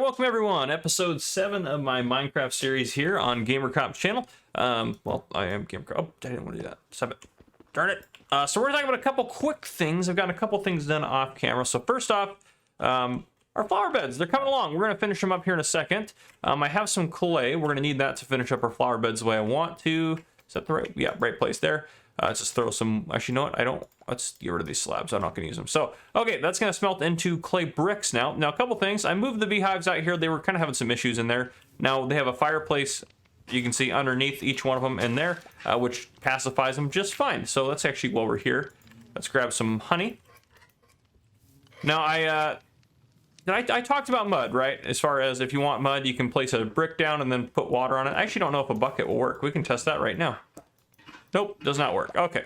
welcome everyone. Episode 7 of my Minecraft series here on GamerCop's channel. Well, I am GamerCop. Oh, I didn't want to do that. Stop it. Darn it. So we're talking about a couple quick things. I've gotten a couple things done off camera. So first off, our flower beds, they're coming along. We're going to finish them up here in a second. I have some clay. We're going to need that to finish up our flower beds the way I want to. Is that the right place there? Let's just throw some, actually, you know what? Let's get rid of these slabs. I'm not going to use them. So, okay, that's going to smelt into clay bricks now. Now, a couple things. I moved the beehives out here. They were kind of having some issues in there. Now, they have a fireplace, you can see underneath each one of them in there, which pacifies them just fine. So, let's actually, while we're here, let's grab some honey. Now, I talked about mud, right? As far as if you want mud, you can place a brick down and then put water on it. I actually don't know if a bucket will work. We can test that right now. Nope, does not work. Okay,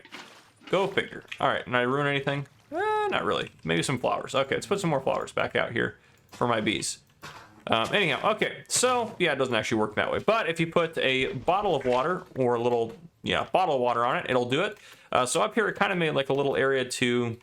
go figure. All right, and I ruin anything? Not really. Maybe some flowers. Okay, let's put some more flowers back out here for my bees. Anyhow, okay, so yeah, it doesn't actually work that way. But if you put a bottle of water or a little, bottle of water on it, it'll do it. So up here, it kind of made like a little area to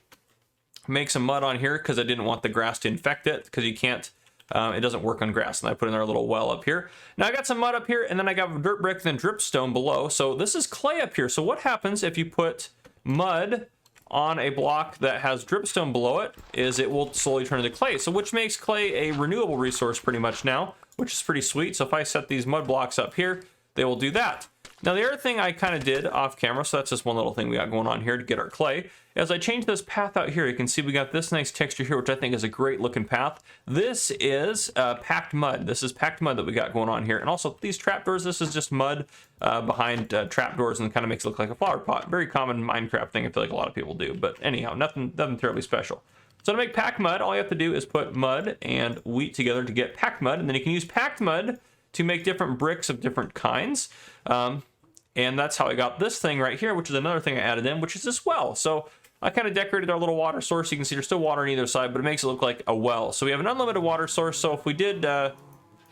make some mud on here because I didn't want the grass to infect it because you can't. It doesn't work on grass, and I put in our little well up here. Now I got some mud up here, and then I got dirt brick, then dripstone below. So this is clay up here. So what happens if you put mud on a block that has dripstone below it is it will slowly turn into clay. So which makes clay a renewable resource pretty much now, which is pretty sweet. So if I set these mud blocks up here, they will do that. Now the other thing I kind of did off camera, so that's just one little thing we got going on here to get our clay, as I changed this path out here, you can see we got this nice texture here, which I think is a great looking path. This is packed mud. This is packed mud that we got going on here. And also these trapdoors, this is just mud behind trapdoors and kind of makes it look like a flower pot. Very common Minecraft thing I feel like a lot of people do. But anyhow, nothing terribly special. So to make packed mud, all you have to do is put mud and wheat together to get packed mud. And then you can use packed mud to make different bricks of different kinds. And that's how I got this thing right here, which is another thing I added in, which is this well. So I kind of decorated our little water source. You can see there's still water on either side, but it makes it look like a well. So we have an unlimited water source. So if we did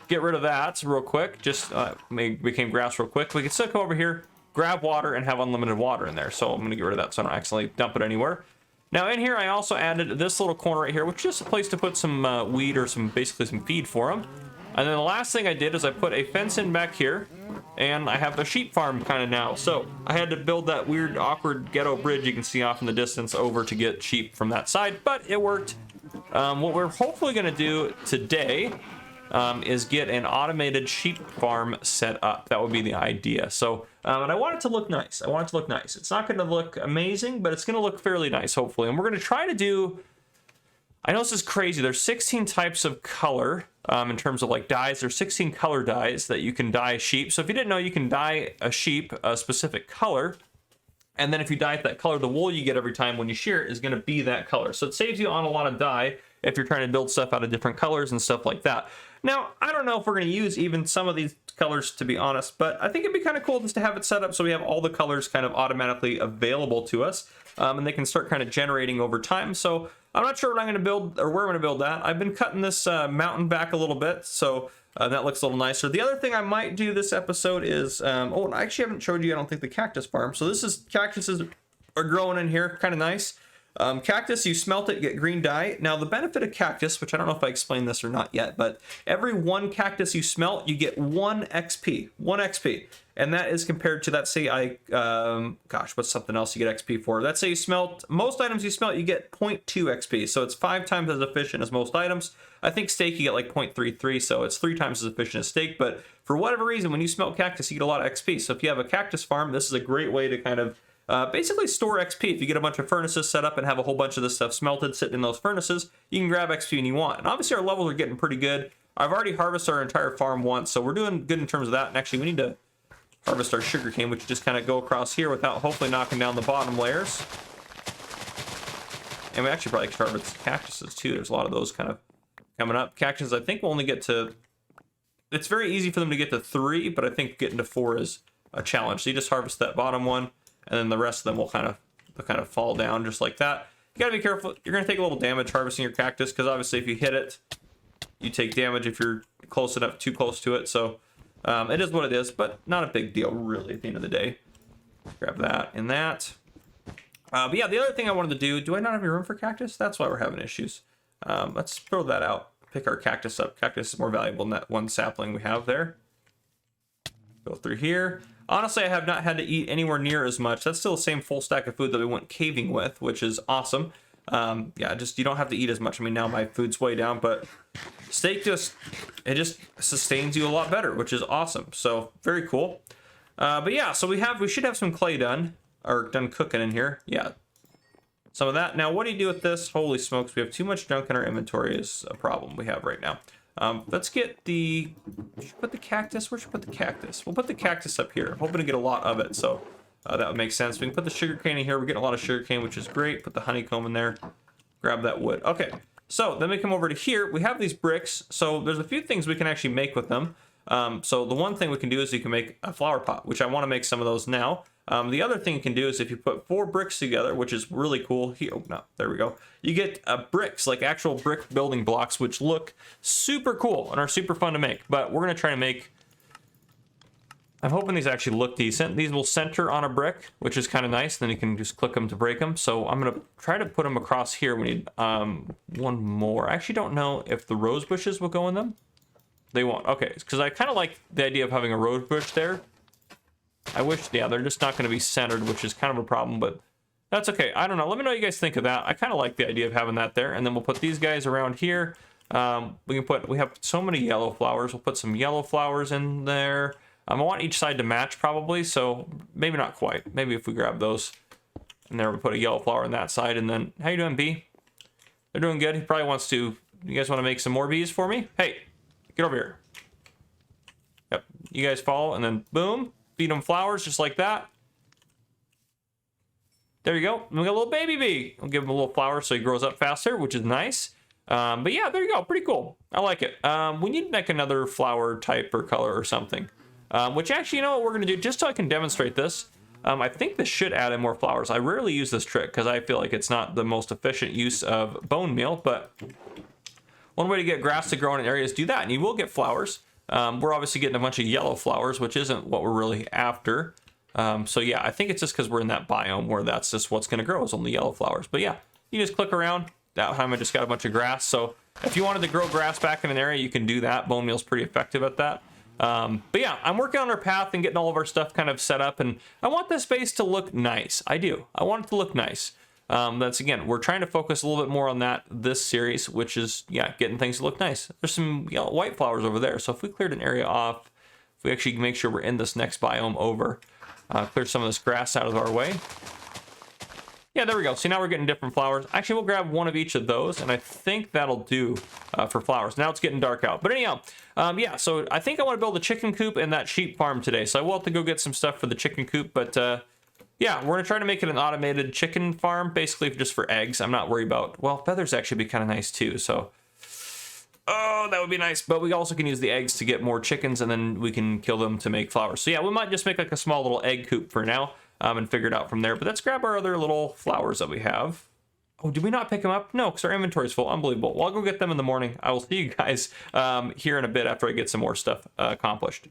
get rid of that real quick, just became grass real quick, we can still come over here, grab water, and have unlimited water in there. So I'm going to get rid of that so I don't accidentally dump it anywhere. Now in here, I also added this little corner right here, which is just a place to put some weed or basically some feed for them. And then the last thing I did is I put a fence in back here, and I have a sheep farm kind of now. So I had to build that weird, awkward ghetto bridge you can see off in the distance over to get sheep from that side, but it worked. What we're hopefully going to do today is get an automated sheep farm set up. That would be the idea. So, and I want it to look nice. It's not going to look amazing, but it's going to look fairly nice, hopefully. And we're going to try to do... I know this is crazy. There's 16 types of color in terms of like dyes. There's 16 color dyes that you can dye sheep. So if you didn't know, you can dye a sheep a specific color. And then if you dye it that color, the wool you get every time when you shear it is going to be that color. So it saves you on a lot of dye if you're trying to build stuff out of different colors and stuff like that. Now, I don't know if we're going to use even some of these colors, to be honest, but I think it'd be kind of cool just to have it set up so we have all the colors kind of automatically available to us. And they can start kind of generating over time. So I'm not sure what I'm going to build or where I'm going to build that. I've been cutting this mountain back a little bit, so that looks a little nicer. The other thing I might do this episode is, oh, I actually haven't showed you, I don't think, the cactus farm. So this is, cactuses are growing in here, kind of nice. Cactus, you smelt it, get green dye. Now the benefit of cactus, which I don't know if I explained this or not yet, but every one cactus you smelt, you get 1 XP, 1 XP. And that is compared to, let's say gosh, what's something else you get XP for? Let's say you smelt, most items you smelt, you get 0.2 XP. So it's 5 times as efficient as most items. I think steak, you get like 0.33, so it's 3 times as efficient as steak. But for whatever reason, when you smelt cactus, you get a lot of XP. So if you have a cactus farm, this is a great way to kind of basically store XP. If you get a bunch of furnaces set up and have a whole bunch of this stuff smelted sitting in those furnaces, you can grab XP when you want. And obviously our levels are getting pretty good. I've already harvested our entire farm once, so we're doing good in terms of that. And actually we need to harvest our sugarcane, which just kind of go across here without hopefully knocking down the bottom layers. And we actually probably could harvest cactuses too. There's a lot of those kind of coming up. Cactuses, I think we'll only get to, it's very easy for them to get to 3, but I think getting to 4 is a challenge. So you just harvest that bottom one, and then the rest of them will kind of fall down just like that. You gotta be careful. You're gonna take a little damage harvesting your cactus, because obviously if you hit it, you take damage if you're close enough, too close to it. So it is what it is, but not a big deal really at the end of the day. Grab that and that. But yeah, the other thing I wanted to do I not have any room for cactus? That's why we're having issues. Let's throw that out. pick our cactus up. Cactus is more valuable than that one sapling we have there. Go through here. Honestly, I have not had to eat anywhere near as much. That's still the same full stack of food that we went caving with, which is awesome. Yeah, just you don't have to eat as much. I mean, now my food's way down, but steak just sustains you a lot better, which is awesome. So very cool. But yeah, so we should have some clay done cooking in here. Yeah, some of that. Now, what do you do with this? Holy smokes, we have too much junk in our inventory is a problem we have right now. Let's get the, should we put the cactus? Where should we put the cactus? We'll put the cactus up here. Hoping to get a lot of it, so that would make sense. We can put the sugarcane in here. We're getting a lot of sugarcane, which is great. Put the honeycomb in there. Grab that wood. Okay, so then we come over to here. We have these bricks, so there's a few things we can actually make with them. So the one thing we can do is you can make a flower pot, which I want to make some of those now. The other thing you can do is if you put 4 bricks together, which is really cool. Here, oh no, there we go. You get bricks, like actual brick building blocks, which look super cool and are super fun to make. But we're gonna try to make. I'm hoping these actually look decent. These will center on a brick, which is kind of nice. Then you can just click them to break them. So I'm gonna try to put them across here. We need one more. I actually don't know if the rose bushes will go in them. They won't. Okay, because I kind of like the idea of having a rose bush there. I wish, yeah, they're just not going to be centered, which is kind of a problem, but that's okay. I don't know. Let me know what you guys think of that. I kind of like the idea of having that there. And then we'll put these guys around here. We have so many yellow flowers. We'll put some yellow flowers in there. I want each side to match probably, so maybe not quite. Maybe if we grab those and there we put a yellow flower on that side. And then, how you doing, bee? They're doing good. He probably wants to, you guys want to make some more bees for me? Hey, get over here. Yep, you guys follow, and then boom. Feed them flowers just like that. There you go. We got a little baby bee. We'll give him a little flower so he grows up faster, which is nice. But yeah, there you go. Pretty cool. I like it. We need to make another flower type or color or something. Which actually, you know what we're going to do? Just so I can demonstrate this. I think this should add in more flowers. I rarely use this trick because I feel like it's not the most efficient use of bone meal. But one way to get grass to grow in an area is do that. And you will get flowers. We're obviously getting a bunch of yellow flowers, which isn't what we're really after. So yeah, I think it's just because we're in that biome where that's just what's going to grow is only yellow flowers. But yeah, you just click around. That time I just got a bunch of grass. So if you wanted to grow grass back in an area, you can do that. Bone meal's pretty effective at that. But yeah, I'm working on our path and getting all of our stuff kind of set up. And I want this base to look nice. I do. I want it to look nice. That's again, we're trying to focus a little bit more on that this series, which is, yeah, getting things to look nice. There's some yellow, white flowers over there. So if we cleared an area off, if we actually make sure we're in this next biome over, clear some of this grass out of our way. Yeah, there we go. See, now we're getting different flowers. Actually, we'll grab one of each of those, and I think that'll do for flowers. Now it's getting dark out. But anyhow, yeah, so I think I want to build a chicken coop and that sheep farm today. So I will have to go get some stuff for the chicken coop, but yeah, we're going to try to make it an automated chicken farm, basically just for eggs. I'm not worried about, well, feathers actually be kind of nice too, so. Oh, that would be nice. But we also can use the eggs to get more chickens, and then we can kill them to make flowers. So yeah, we might just make like a small little egg coop for now, and figure it out from there. But let's grab our other little flowers that we have. Oh, did we not pick them up? No, because our inventory is full. Unbelievable. Well, I'll go get them in the morning. I will see you guys here in a bit after I get some more stuff accomplished.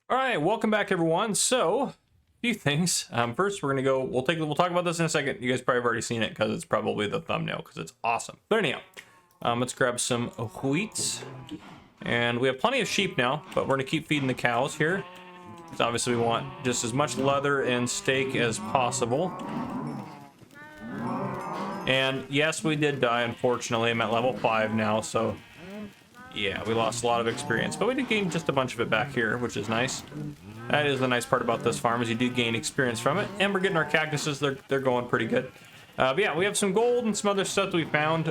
All right, welcome back, everyone. So, few things. First, we're gonna go. We'll talk about this in a second. You guys probably have already seen it because it's probably the thumbnail because it's awesome. But anyhow, let's grab some wheat, and we have plenty of sheep now. But we're gonna keep feeding the cows here. Because obviously we want just as much leather and steak as possible. And yes, we did die. Unfortunately, I'm at level 5 now, so yeah, we lost a lot of experience. But we did gain just a bunch of it back here, which is nice. That is the nice part about this farm, is you do gain experience from it. And we're getting our cactuses, they're going pretty good. But yeah, we have some gold and some other stuff that we found.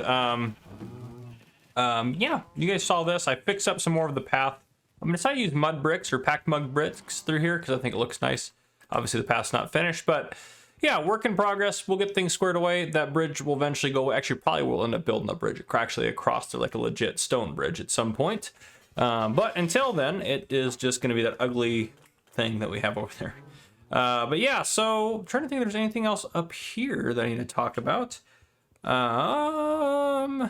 Yeah, you guys saw this. I fixed up some more of the path. I'm gonna try to use mud bricks or packed mud bricks through here because I think it looks nice. Obviously the path's not finished, but yeah, work in progress. We'll get things squared away. That bridge will eventually go, actually probably we'll end up building a bridge actually across to like a legit stone bridge at some point. But until then, it is just gonna be that ugly thing that we have over there. But yeah, so I'm trying to think if there's anything else up here that I need to talk about. I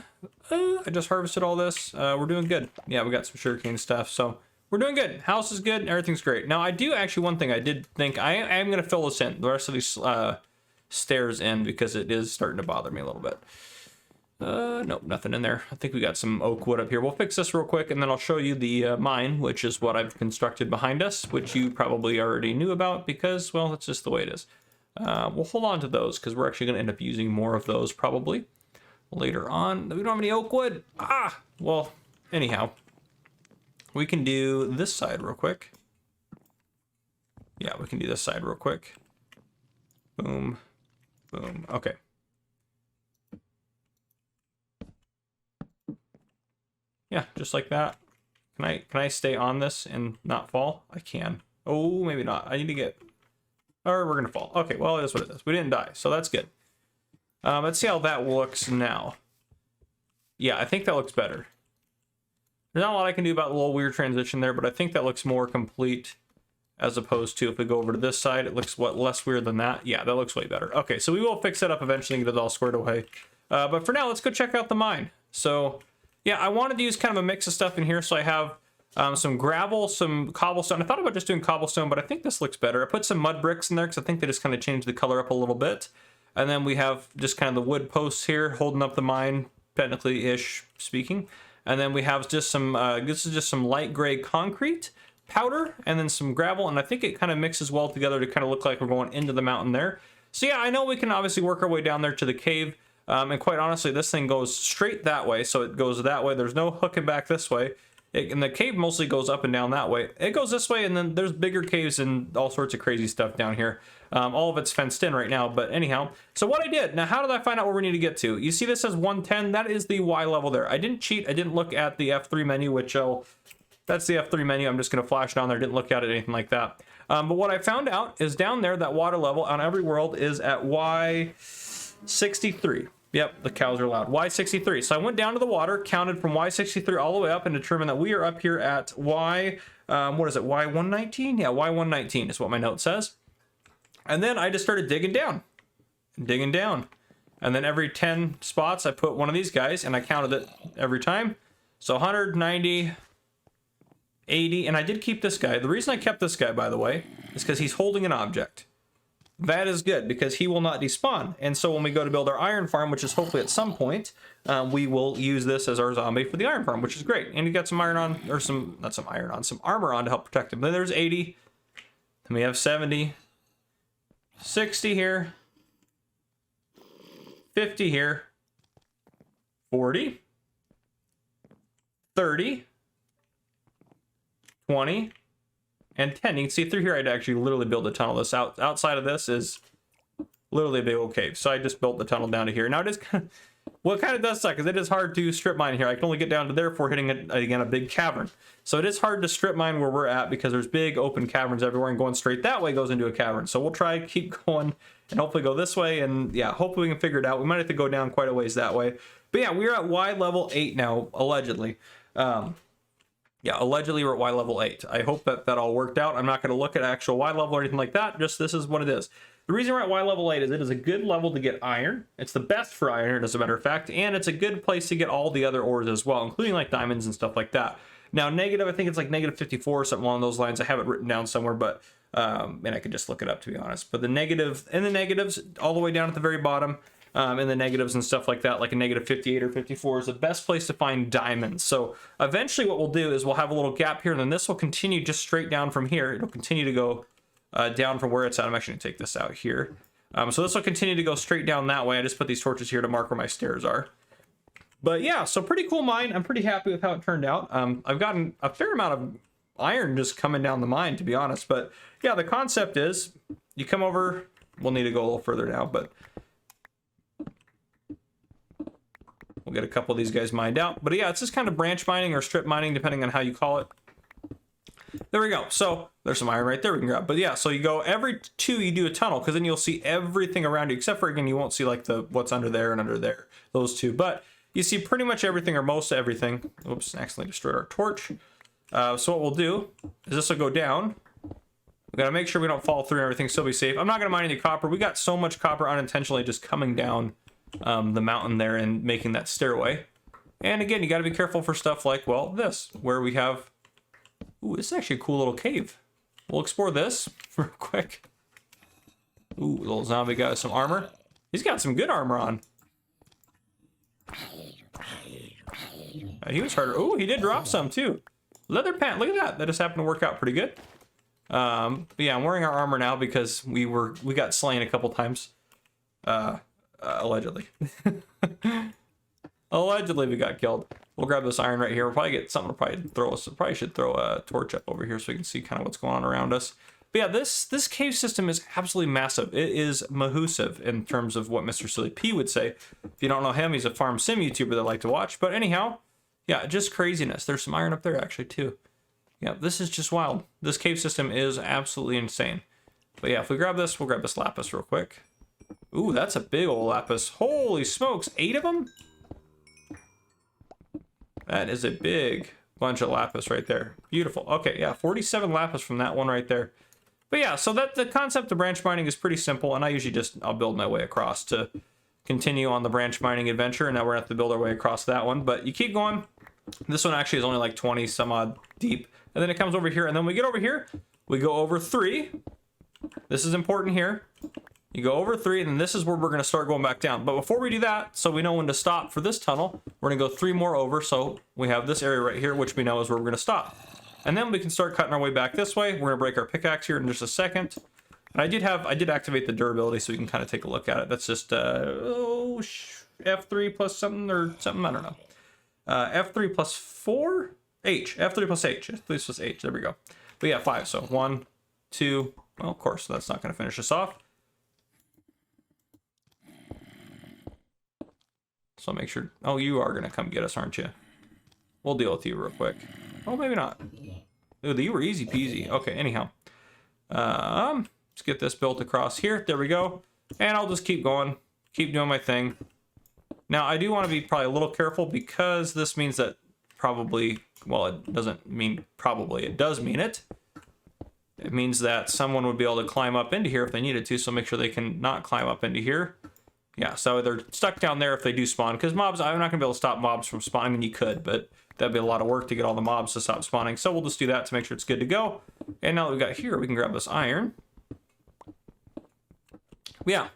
just harvested all this. We're doing good. Yeah, we got some sugarcane stuff, so we're doing good. House is good. Everything's great. Now, I do actually, one thing I did think, I am going to fill this in, the rest of these stairs in, because it is starting to bother me a little bit. Nope, nothing in there. I think we got some oak wood up here. We'll fix this real quick, and then I'll show you the mine, which is what I've constructed behind us, which you probably already knew about because, well, that's just the way it is. We'll hold on to those because we're actually going to end up using more of those probably later on. We don't have any oak wood. Well, anyhow, we can do this side real quick. Yeah, we can do this side real quick. Boom, boom. Okay. Yeah, just like that. Can I stay on this and not fall? I can. Oh, maybe not. I need to get... Or we're gonna fall. Okay, well, it is what it is. We didn't die, so that's good. Let's see how that looks now. Yeah, I think that looks better. There's not a lot I can do about the little weird transition there, but I think that looks more complete as opposed to if we go over to this side, it looks less weird than that. Yeah, that looks way better. Okay, so we will fix that up eventually and get it all squared away. But for now, let's go check out the mine. So yeah, I wanted to use kind of a mix of stuff in here. So I have some gravel, some cobblestone. I thought about just doing cobblestone, but I think this looks better. I put some mud bricks in there because I think they just kind of changed the color up a little bit. And then we have just kind of the wood posts here holding up the mine, technically-ish speaking. And then we have just some, this is just some light gray concrete powder and then some gravel. And I think it kind of mixes well together to kind of look like we're going into the mountain there. So yeah, I know we can obviously work our way down there to the cave. And quite honestly, this thing goes straight that way. So it goes that way. There's no hooking back this way. And the cave mostly goes up and down that way. It goes this way, and then there's bigger caves and all sorts of crazy stuff down here. All of it's fenced in right now, but anyhow. So what I did, now how did I find out where we need to get to? You see this says 110, that is the Y level there. I didn't cheat, I didn't look at the F3 menu, which that's the F3 menu. I'm just gonna flash it on there, didn't look at it, anything like that. But what I found out is down there, that water level on every world is at Y63. Yep, the cows are loud. Y63. So I went down to the water, counted from Y63 all the way up, and determined that we are up here at Y, what is it, Y119? Yeah, Y119 is what my note says. And then I just started digging down. And then every 10 spots, I put one of these guys, and I counted it every time. So 190, 80, and I did keep this guy. The reason I kept this guy, by the way, is because he's holding an object. That is good because he will not despawn. And so when we go to build our iron farm, which is hopefully at some point, we will use this as our zombie for the iron farm, which is great. And you got some iron on, or some armor on to help protect him. Then there's 80. Then we have 70, 60 here, 50 here, 40, 30, 20, and 10. You can see through here, I'd actually literally build a tunnel. This outside of this is literally a big old cave. So I just built the tunnel down to here. Now it is kind of, well, it kind of does suck because it is hard to strip mine here. I can only get down to there for hitting again a big cavern. So it is hard to strip mine where we're at because there's big open caverns everywhere, and going straight that way goes into a cavern. So we'll try keep going and hopefully go this way. And yeah, hopefully we can figure it out. We might have to go down quite a ways that way. But yeah, we're at Y level 8 now, allegedly. Yeah, allegedly we're at Y level 8. I hope that all worked out. I'm not going to look at actual Y level or anything like that. Just this is what it is. The reason we're at Y level 8 is it is a good level to get iron. It's the best for iron, as a matter of fact. And it's a good place to get all the other ores as well, including like diamonds and stuff like that. Now, negative, I think it's like negative 54 or something along those lines. I have it written down somewhere, but and I could just look it up, to be honest. But the negative, and the negatives all the way down at the very bottom, and the negatives and stuff like that, like a negative 58 or 54 is the best place to find diamonds. So eventually what we'll do is we'll have a little gap here, and then this will continue just straight down from here. It'll continue to go down from where it's at. I'm actually gonna take this out here. So this will continue to go straight down that way. I just put these torches here to mark where my stairs are. But yeah, so pretty cool mine. I'm pretty happy with how it turned out. I've gotten a fair amount of iron just coming down the mine, to be honest. But yeah, the concept is you come over, we'll need to go a little further now, but we'll get a couple of these guys mined out. But yeah, it's just kind of branch mining or strip mining, depending on how you call it. There we go. So there's some iron right there we can grab. But yeah, so you go every 2, you do a tunnel, because then you'll see everything around you, except for, again, you won't see like the what's under there and under there, those 2. But you see pretty much everything, or most everything. Oops, accidentally destroyed our torch. So what we'll do is this will go down. We gotta make sure we don't fall through and everything, still be safe. I'm not gonna mine any copper. We got so much copper unintentionally just coming down the mountain there and making that stairway. And again, you gotta be careful for stuff like, well, this, where we have, ooh, this is actually a cool little cave. We'll explore this real quick. Ooh, little zombie got some armor. He's got some good armor on. He was harder. Oh, he did drop some too. Leather pant. Look at that. That just happened to work out pretty good. But yeah, I'm wearing our armor now because we got slain a couple times. Allegedly. Allegedly we got killed. We'll grab this iron right here. We'll probably get something to probably throw us. Probably should throw a torch up over here so we can see kind of what's going on around us. But yeah, this cave system is absolutely massive. It is mahoosive in terms of what Mr. Silly P would say. If you don't know him, he's a farm sim YouTuber that I like to watch. But anyhow, yeah, just craziness. There's some iron up there actually too. Yeah, this is just wild. This cave system is absolutely insane. But yeah, if we grab this, we'll grab this lapis real quick. Ooh, that's a big old lapis. Holy smokes, 8 of them? That is a big bunch of lapis right there. Beautiful. Okay, yeah, 47 lapis from that one right there. But yeah, so that the concept of branch mining is pretty simple, and I usually I'll build my way across to continue on the branch mining adventure, and now we're gonna have to build our way across that one. But you keep going. This one actually is only like 20 some odd deep. And then it comes over here, and then we get over here, we go over 3. This is important here. You go over 3, and then this is where we're going to start going back down. But before we do that, so we know when to stop for this tunnel, we're going to go 3 more over. So we have this area right here, which we know is where we're going to stop. And then we can start cutting our way back this way. We're going to break our pickaxe here in just a second. And I did activate the durability so we can kind of take a look at it. That's just F3 plus something or something, I don't know. F3 plus 4? H. F3 plus H. F3 plus H. There we go. But yeah, 5. So 1, 2. Well, of course, that's not going to finish us off. So make sure. Oh, you are going to come get us, aren't you? We'll deal with you real quick. Oh, maybe not. Ooh, you were easy peasy. Okay, anyhow. Let's get this built across here. There we go. And I'll just keep going. Keep doing my thing. Now, I do want to be probably a little careful because this means that probably, well, it doesn't mean probably, it does mean it. It means that someone would be able to climb up into here if they needed to, so make sure they can not climb up into here. Yeah, so they're stuck down there if they do spawn, because mobs, I'm not going to be able to stop mobs from spawning. I mean, you could, but that'd be a lot of work to get all the mobs to stop spawning, so we'll just do that to make sure it's good to go. And now that we've got here, we can grab this iron. Yeah.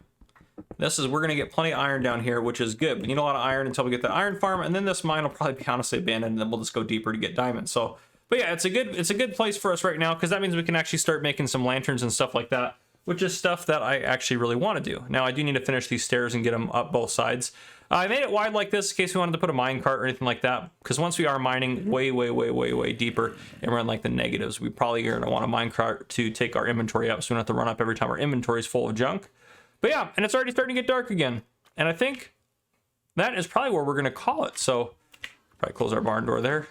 We're going to get plenty of iron down here, which is good. We need a lot of iron until we get that iron farm, and then this mine will probably be honestly abandoned, and then we'll just go deeper to get diamonds. So, but yeah, it's a good place for us right now, because that means we can actually start making some lanterns and stuff like that, which is stuff that I actually really want to do. Now, I do need to finish these stairs and get them up both sides. I made it wide like this in case we wanted to put a mine cart or anything like that, because once we are mining way deeper and we're in like the negatives, we probably are going to want a mine cart to take our inventory up, so we don't have to run up every time our inventory is full of junk. But yeah, and it's already starting to get dark again. And I think that is probably where we're going to call it. So probably close our barn door there.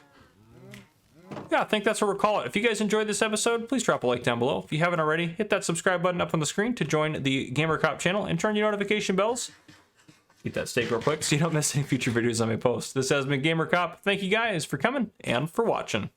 Yeah, I think that's what we'll call it. If you guys enjoyed this episode, please drop a like down below. If you haven't already, hit that subscribe button up on the screen to join the Gamer Cop channel and turn your notification bells. Eat that steak real quick so you don't miss any future videos I may post. This has been Gamer Cop. Thank you guys for coming and for watching.